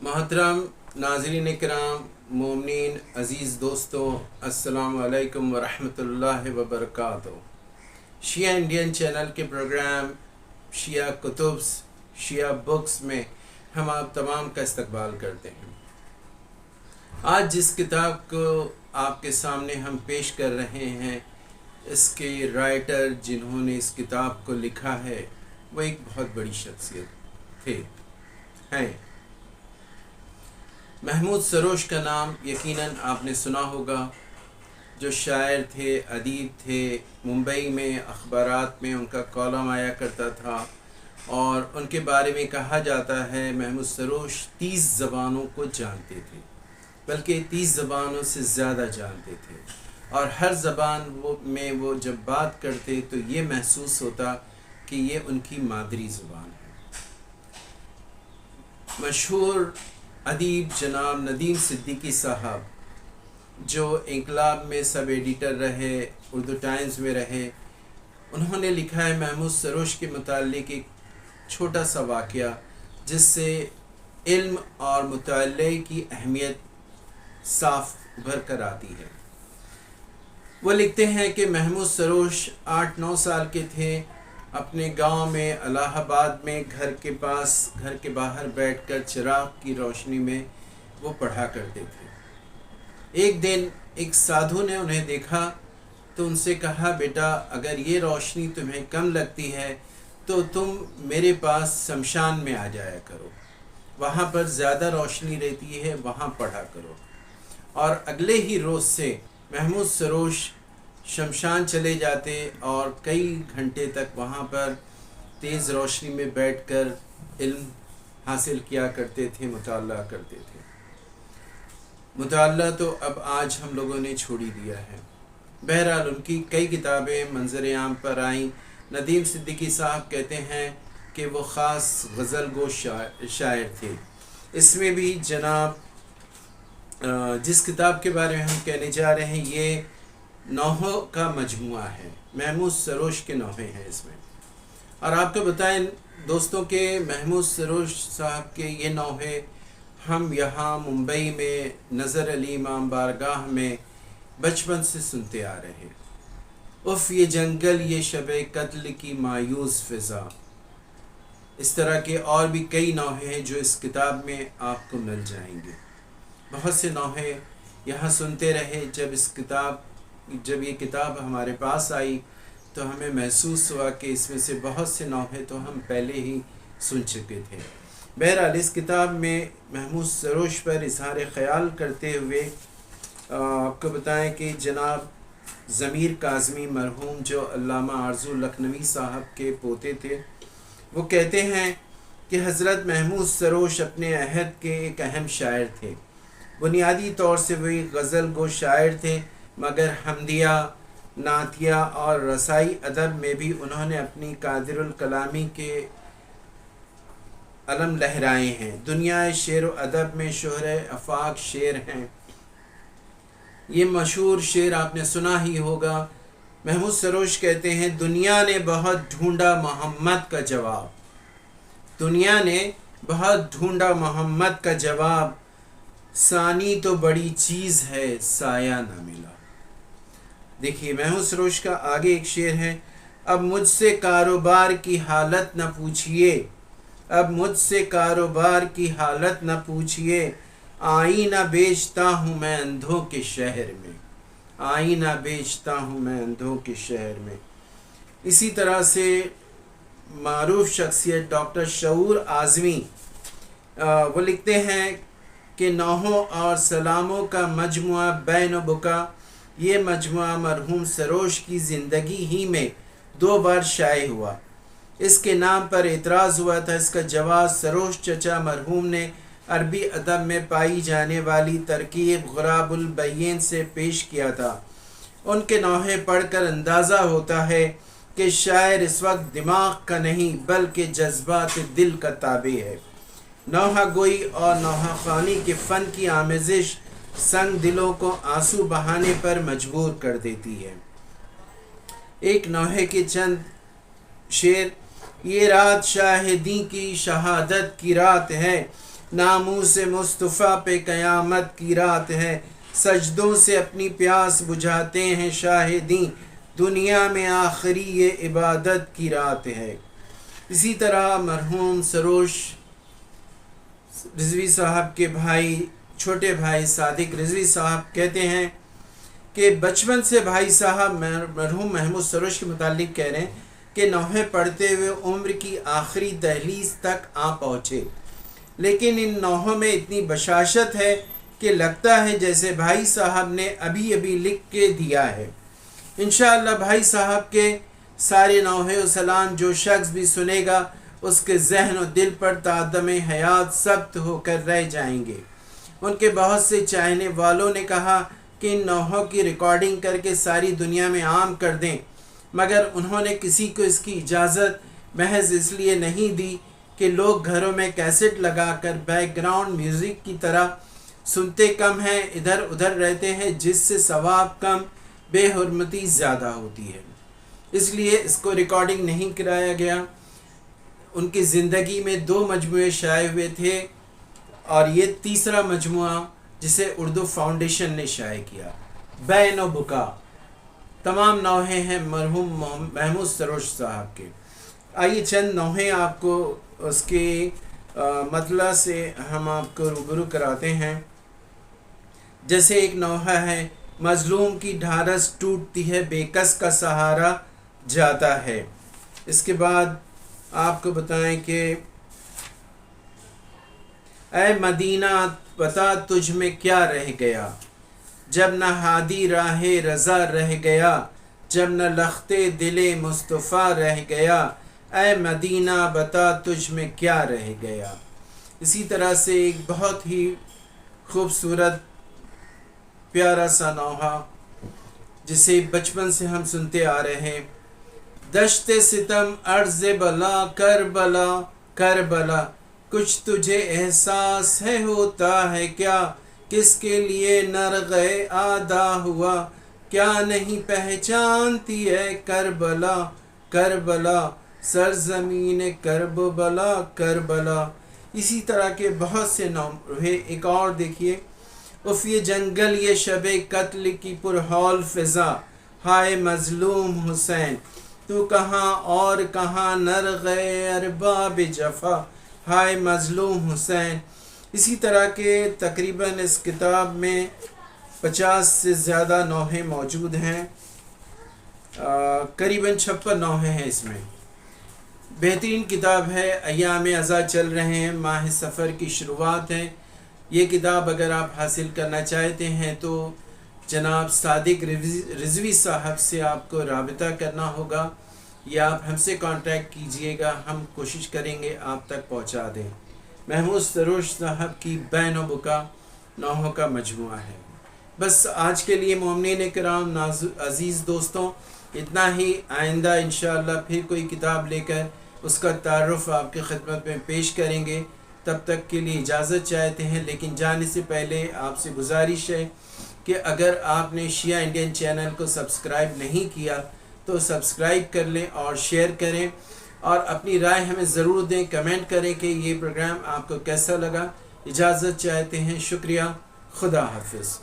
मोहतरम नाज़रीन इकराम, मोमिनीन अज़ीज़ दोस्तों, अस्सलामु अलैकुम व रहमतुल्लाहि व बरकातुहू। शिया इंडियन चैनल के प्रोग्राम शिया कुतुब्स, शिया बुक्स में हम आप तमाम का इस्तकबाल करते हैं। आज जिस किताब को आपके सामने हम पेश कर रहे हैं, इसके राइटर जिन्होंने इस किताब को लिखा है वो एक बहुत बड़ी शख्सियत हैं। महमूद सरोश का नाम यकीनन आपने सुना होगा, जो शायर थे, अदीब थे। मुंबई में अखबारात में उनका कॉलम आया करता था और उनके बारे में कहा जाता है महमूद सरोश 30 ज़बानों को जानते थे, बल्कि 30 ज़बानों से ज़्यादा जानते थे। और हर ज़बान में वो जब बात करते तो ये महसूस होता कि ये उनकी मादरी ज़ुबान है। मशहूर अदीब जनाब नदीम सिद्दीकी साहब, जो इंकलाब में सब एडिटर रहे, उर्दू टाइम्स में रहे, उन्होंने लिखा है महमूद सरोश के मुताल्लिक़ एक छोटा सा वाक़या जिससे इल्म और मुताले की अहमियत साफ उभर कर आती है। वो लिखते हैं कि महमूद सरोश 8-9 साल के थे। अपने गांव में इलाहाबाद में घर के बाहर बैठकर चिराग की रोशनी में वो पढ़ा करते थे। एक दिन एक साधु ने उन्हें देखा तो उनसे कहा, बेटा अगर ये रोशनी तुम्हें कम लगती है तो तुम मेरे पास शमशान में आ जाया करो, वहाँ पर ज़्यादा रोशनी रहती है, वहाँ पढ़ा करो। और अगले ही रोज़ से महमूद सरोश शमशान चले जाते और कई घंटे तक वहाँ पर तेज़ रोशनी में बैठकर इल्म हासिल किया करते थे, मुताला करते थे। मुताला तो अब आज हम लोगों ने छोड़ ही दिया है। बहरहाल उनकी कई किताबें मंजर आम पर आईं। नदीम सिद्दीकी साहब कहते हैं कि वो ख़ास गज़ल गो शायर थे। इसमें भी जनाब जिस किताब के बारे में हम कहने जा रहे हैं, ये नौहों का मजमुआ है। महमूद सरोश के नौहे हैं इसमें। और आपको बताएं दोस्तों के महमूद सरोश साहब के ये नौहे हम यहाँ मुंबई में नज़र अली इमाम बारगाह में बचपन से सुनते आ रहे हैं। उफ़ ये जंगल, ये शब-ए कत्ल की मायूस फ़िज़ा। इस तरह के और भी कई नौहे हैं जो इस किताब में आपको मिल जाएंगे। बहुत से नौहे यहाँ सुनते रहे। जब ये किताब हमारे पास आई तो हमें महसूस हुआ कि इसमें से बहुत से नौहे तो हम पहले ही सुन चुके थे। बहरहाल इस किताब में महमूद सरोश पर इज़हार ख़याल करते हुए आपको बताएं कि जनाब ज़मीर काज़मी मरहूम, जो अल्लामा आरज़ू लखनवी साहब के पोते थे, वो कहते हैं कि हज़रत महमूद सरोश अपने अहद के एक अहम शायर थे। बुनियादी तौर से वही गज़ल गो शायर थे, मगर हमदिया, नातिया और रसाई अदब में भी उन्होंने अपनी कादिरुल कलामी के अलम लहराए हैं। दुनिया शेर व अदब में शोहरे आफाक शेर हैं। ये मशहूर शेर आपने सुना ही होगा। महमूद सरोश कहते हैं, दुनिया ने बहुत ढूंढा मोहम्मद का जवाब, दुनिया ने बहुत ढूंढा मोहम्मद का जवाब, सानी तो बड़ी चीज़ है, साया न मिला। देखिए महमूद सरोश का आगे एक शेर है, अब मुझसे कारोबार की हालत न पूछिए, अब मुझसे कारोबार की हालत न पूछिए, आईना बेचता हूँ मैं अंधों के शहर में, आईना बेचता हूँ मैं अंधों के शहर में। इसी तरह से मारूफ शख्सियत डॉक्टर शऊर आज़मी वो लिखते हैं कि नौहों और सलामों का मजमुआ बैन बुका, ये मजमुआ मरहूम सरोश की ज़िंदगी ही में 2 बार शाये हुआ। इसके नाम पर एतराज़ हुआ था। इसका जवाब सरोश चचा मरहूम ने अरबी अदब में पाई जाने वाली तरकीब गुराबुल बैन से पेश किया था। उनके नौहे पढ़कर अंदाज़ा होता है कि शायर इस वक्त दिमाग का नहीं बल्कि जज्बात दिल का ताबे है। नौहा गोई और नौहा ख़ानी के फ़न की आमेज़िश संग दिलों को आंसू बहाने पर मजबूर कर देती है। एक नौहे के चंद शेर, ये रात शाहिदी की शहादत की रात है, नामूस मुस्तफ़ा पे क़यामत की रात है, सजदों से अपनी प्यास बुझाते हैं शाहिदी, दुनिया में आखिरी ये इबादत की रात है। इसी तरह मरहूम सरोश रिजवी साहब के भाई, छोटे भाई सादिक रिजवी साहब कहते हैं कि बचपन से भाई साहब मरहूम महमूद सरोश के मुतालिक कह रहे हैं कि नौहे पढ़ते हुए उम्र की आखिरी दहलीज तक आ पहुँचे, लेकिन इन नौहों में इतनी बशाशत है कि लगता है जैसे भाई साहब ने अभी अभी लिख के दिया है। इंशाअल्लाह भाई साहब के सारे नौहे व सलाम जो शख्स भी सुनेगा उसके जहन और दिल पर तादम हयात सब्त होकर रह जाएंगे। उनके बहुत से चाहने वालों ने कहा कि इन नौहों की रिकॉर्डिंग करके सारी दुनिया में आम कर दें, मगर उन्होंने किसी को इसकी इजाज़त महज इसलिए नहीं दी कि लोग घरों में कैसेट लगाकर बैकग्राउंड म्यूज़िक की तरह सुनते कम हैं, इधर उधर रहते हैं, जिससे सवाब कम बेहुरमती ज़्यादा होती है, इसलिए इसको रिकॉर्डिंग नहीं कराया गया। उनकी ज़िंदगी में 2 मजमुए शाये हुए थे और ये तीसरा मजमुआ जिसे उर्दू फाउंडेशन ने शाये किया, बैन व बुका। तमाम नौहे हैं मरहूम महमूद सरोश साहब के। आइए चंद नौहे आपको उसके मतलब से हम आपको रूबरू कराते हैं। जैसे एक नौहा है, मज़लूम की ढारस टूटती है, बेकस का सहारा जाता है। इसके बाद आपको बताएं कि ऐ मदीना बता तुझ में क्या रह गया, जब न हादी राहे रज़ा रह गया, जब न लख्ते दिले मुस्तफ़ा रह गया, ऐ मदीना बता तुझ में क्या रह गया। इसी तरह से एक बहुत ही खूबसूरत प्यारा सा नौहा जिसे बचपन से हम सुनते आ रहे हैं, दश्ते सितम अर्ज़ बला करबला करबला, कुछ तुझे एहसास है होता है क्या, किसके लिए नरग़े आदा हुआ, क्या नहीं पहचानती है करबला करबला, सरज़मीन करबला करबला। इसी तरह के बहुत से नौहे। एक और देखिए, उफ़ ये जंगल ये शबे कत्ल की पुरहौल फ़िज़ा, हाय मज़लूम हुसैन तू कहाँ और कहाँ, नरग़े अरबाब जफ़ा, हाय मज़लूम हुसैन। इसी तरह के तकरीबन इस किताब में 50 से ज़्यादा नौहे मौजूद हैं, करीबन 56 नौहे हैं इसमें। बेहतरीन किताब है। अय्याम अज़ा चल रहे हैं, माह सफ़र की शुरुआत है। ये किताब अगर आप हासिल करना चाहते हैं तो जनाब सादिक रिजवी साहब से आपको राबिता करना होगा, या आप हमसे कांटेक्ट कीजिएगा, हम कोशिश करेंगे आप तक पहुंचा दें। महमूद सरोश साहब की बैन व बुका नौहों का मजमुआ है। बस आज के लिए मोमिनीन किराम अज़ीज़ दोस्तों इतना ही। आइंदा इंशाअल्लाह फिर कोई किताब लेकर उसका तारुफ़ आपकी खिदमत में पेश करेंगे। तब तक के लिए इजाज़त चाहते हैं, लेकिन जाने से पहले आपसे गुजारिश है कि अगर आपने शिया इंडियन चैनल को सब्सक्राइब नहीं किया तो सब्सक्राइब कर लें और शेयर करें, और अपनी राय हमें ज़रूर दें, कमेंट करें कि ये प्रोग्राम आपको कैसा लगा। इजाज़त चाहते हैं, शुक्रिया, खुदा हाफिज़।